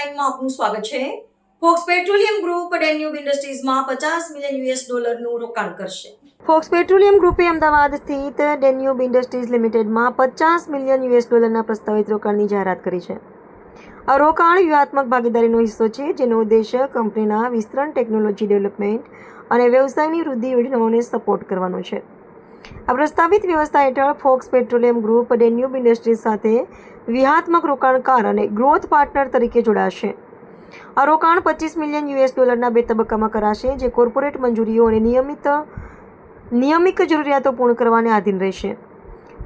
હેડલાઇનમાં આપનું સ્વાગત છે. ફોક્સ પેટ્રોલિયમ ગ્રુપ ડેન્યુબ ઇન્ડસ્ટ્રીઝમાં $50 મિલિયન રોકાણ કરશે. ફોક્સ પેટ્રોલિયમ ગ્રુપે અમદાવાદ સ્થિત ડેન્યુબ ઇન્ડસ્ટ્રીઝ લિમિટેડમાં $50 મિલિયન પ્રસ્તાવિત રોકાણની જાહેરાત કરી છે. આ રોકાણ વ્યૂહાત્મક ભાગીદારીનો હિસ્સો છે, જેનો ઉદ્દેશ્ય કંપનીના વિસ્તરણ, ટેકનોલોજી ડેવલપમેન્ટ અને વ્યવસાયની વૃદ્ધિ યોજનાઓને સપોર્ટ કરવાનો છે. આ પ્રસ્તાવિત વ્યવસ્થા હેઠળ Fox petroleum group Danube industries સાથે વ્યૂહાત્મક રોકાણકાર અને ગ્રોથ પાર્ટનર તરીકે જોડાશે. આ રોકાણ $25 મિલિયન બે તબક્કામાં કરાશે, જે કોર્પોરેટ મંજૂરીઓ અને નિયમિત જરૂરિયાતો પૂર્ણ કરવાને આધીન રહેશે.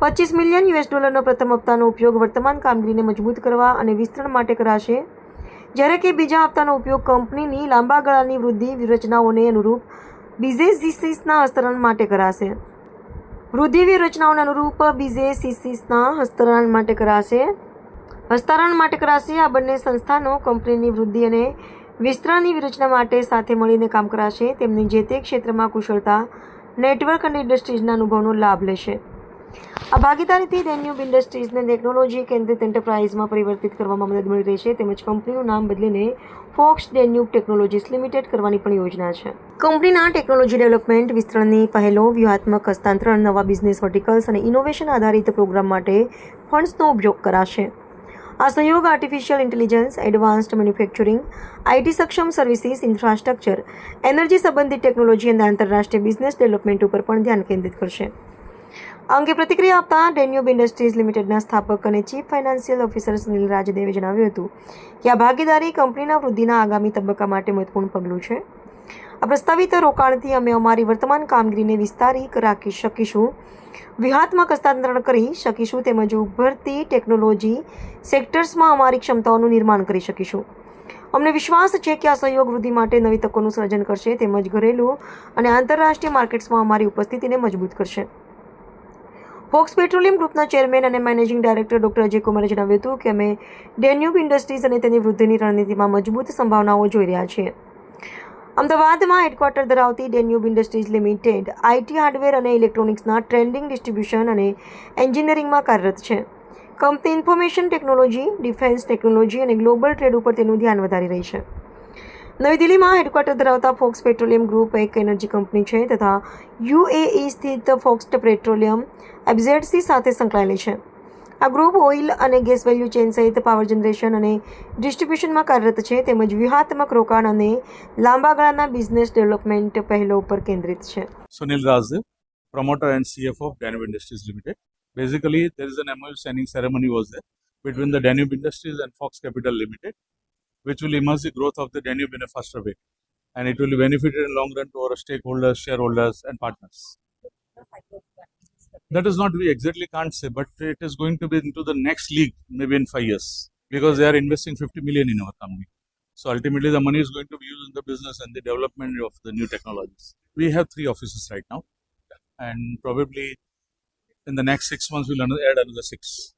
$25 મિલિયન પ્રથમ હપ્તાનો ઉપયોગ વર્તમાન કામગીરીને મજબૂત કરવા અને વિસ્તરણ માટે કરાશે, જ્યારે કે બીજા હપ્તાનો ઉપયોગ કંપનીની લાંબા ગાળાની વૃદ્ધિ વ્યૂહરચનાઓને અનુરૂપ બિઝનેસીસના હસ્તાંતરણ માટે કરાશે. આ બંને સંસ્થાનો કંપનીની વૃદ્ધિ અને વિસ્તરણની વ્યૂહરચના માટે સાથે મળીને કામ કરાશે. તેમની જે તે ક્ષેત્રમાં કુશળતા, નેટવર્ક અને ઇન્ડસ્ટ્રીઝના અનુભવનો લાભ લેશે. આ ભાગીદારીથી ડેન્યુબ ઇન્ડસ્ટ્રીઝને ટેકનોલોજી કેન્દ્રિત એન્ટરપ્રાઇઝમાં પરિવર્તિત કરવામાં મદદ મળી રહેશે, તેમજ કંપનીનું નામ બદલીને ફોક્સ ડેન્યુબ ટેકનોલોજીસ લિમિટેડ કરવાની પણ યોજના છે. કંપનીના ટેકનોલોજી ડેવલપમેન્ટ, વિસ્તરણની પહેલો, વ્યૂહાત્મક હસ્તાંતરણ, નવા બિઝનેસ વર્ટિકલ્સ અને ઇનોવેશન આધારિત પ્રોગ્રામ માટે ફંડ્સનો ઉપયોગ કરાશે. આ સહયોગ artificial intelligence, advanced manufacturing, IT સક્ષમ સર્વિસીસ, ઇન્ફ્રાસ્ટ્રક્ચર, એનર્જી સંબંધિત ટેકનોલોજી અને આંતરરાષ્ટ્રીય બિઝનેસ ડેવલપમેન્ટ ઉપર પણ ધ્યાન કેન્દ્રિત કરશે. આ અંગે પ્રતિક્રિયા આપતા ડેન્યુબ ઇન્ડસ્ટ્રીઝ લિમિટેડના સ્થાપક અને ચીફ ફાઇનાન્શિયલ ઓફિસર સુનિલ રાજદેવે જણાવ્યું હતું કે આ ભાગીદારી કંપનીના વૃદ્ધિના આગામી તબક્કા માટે મહત્વપૂર્ણ પગલું છે. આ પ્રસ્તાવિત રોકાણથી અમે અમારી વર્તમાન કામગીરીને વિસ્તારી રાખી શકીશું, વ્યૂહાત્મક હસ્તાંતરણ કરી શકીશું તેમજ ઉભરતી ટેકનોલોજી સેક્ટર્સમાં અમારી ક્ષમતાઓનું નિર્માણ કરી શકીશું. અમને વિશ્વાસ છે કે આ સહયોગ વૃદ્ધિ માટે નવી તકોનું સર્જન કરશે તેમજ ઘરેલું અને આંતરરાષ્ટ્રીય માર્કેટ્સમાં અમારી ઉપસ્થિતિને મજબૂત કરશે. ફોક્સ પેટ્રોલિયમ ગ્રુપના ચેરમેન અને મેનેજિંગ ડાયરેક્ટર ડોક્ટર અજય કુમારે જણાવ્યું હતું કે અમે ડેન્યુબ ઇન્ડસ્ટ્રીઝ અને તેની વૃદ્ધિની રણનીતિમાં મજબૂત સંભાવનાઓ જોઈ રહ્યા છીએ. અમદાવાદમાં હેડક્વાર્ટર ધરાવતી Danube industries limited IT, hardware અને ઇલેક્ટ્રોનિક્સના ટ્રેન્ડિંગ, ડિસ્ટ્રીબ્યુશન અને એન્જિનિયરિંગમાં કાર્યરત છે. Company information technology, defence technology અને ગ્લોબલ ટ્રેડ ઉપર તેનું ધ્યાન વધારી રહી છે. નવી દિલ્હીમાં હેડક્વાર્ટર ધરાવતા ફોક્સ પેટ્રોલિયમ ગ્રુપ એક એનર્જી કંપની છે તથા યુએઈ સ્થિત ફોક્સ પેટ્રોલિયમ એબઝેડસી સાથે સંકળાયેલી છે. આ ગ્રુપ ઓઇલ અને ગેસ વેલ્યુ ચેઇન સહિત પાવર જનરેશન અને ડિસ્ટ્રીબ્યુશનમાં કાર્યરત છે તેમજ વ્યૂહાત્મક રોકાણ અને લાંબા ગાળાના બિઝનેસ ડેવલપમેન્ટ પહેલો ઉપર કેન્દ્રિત છે. Sunil Rajdev, promoter and CFO of Danube Industries Limited. Basically, there is an MOU signing ceremony was there between the Danube Industries and Fox Capital Limited, which will immerse the growth of the Danube in a faster way, and it will be benefited in long run to our stakeholders, shareholders, and partners. That is not, we exactly can't say, but it is going to be into the next league maybe in 5 years because they are investing 50 million in our company. So ultimately, the money is going to be used in the business and the development of the new technologies. We have 3 offices right now, and probably in the next 6 months we'll add another 6.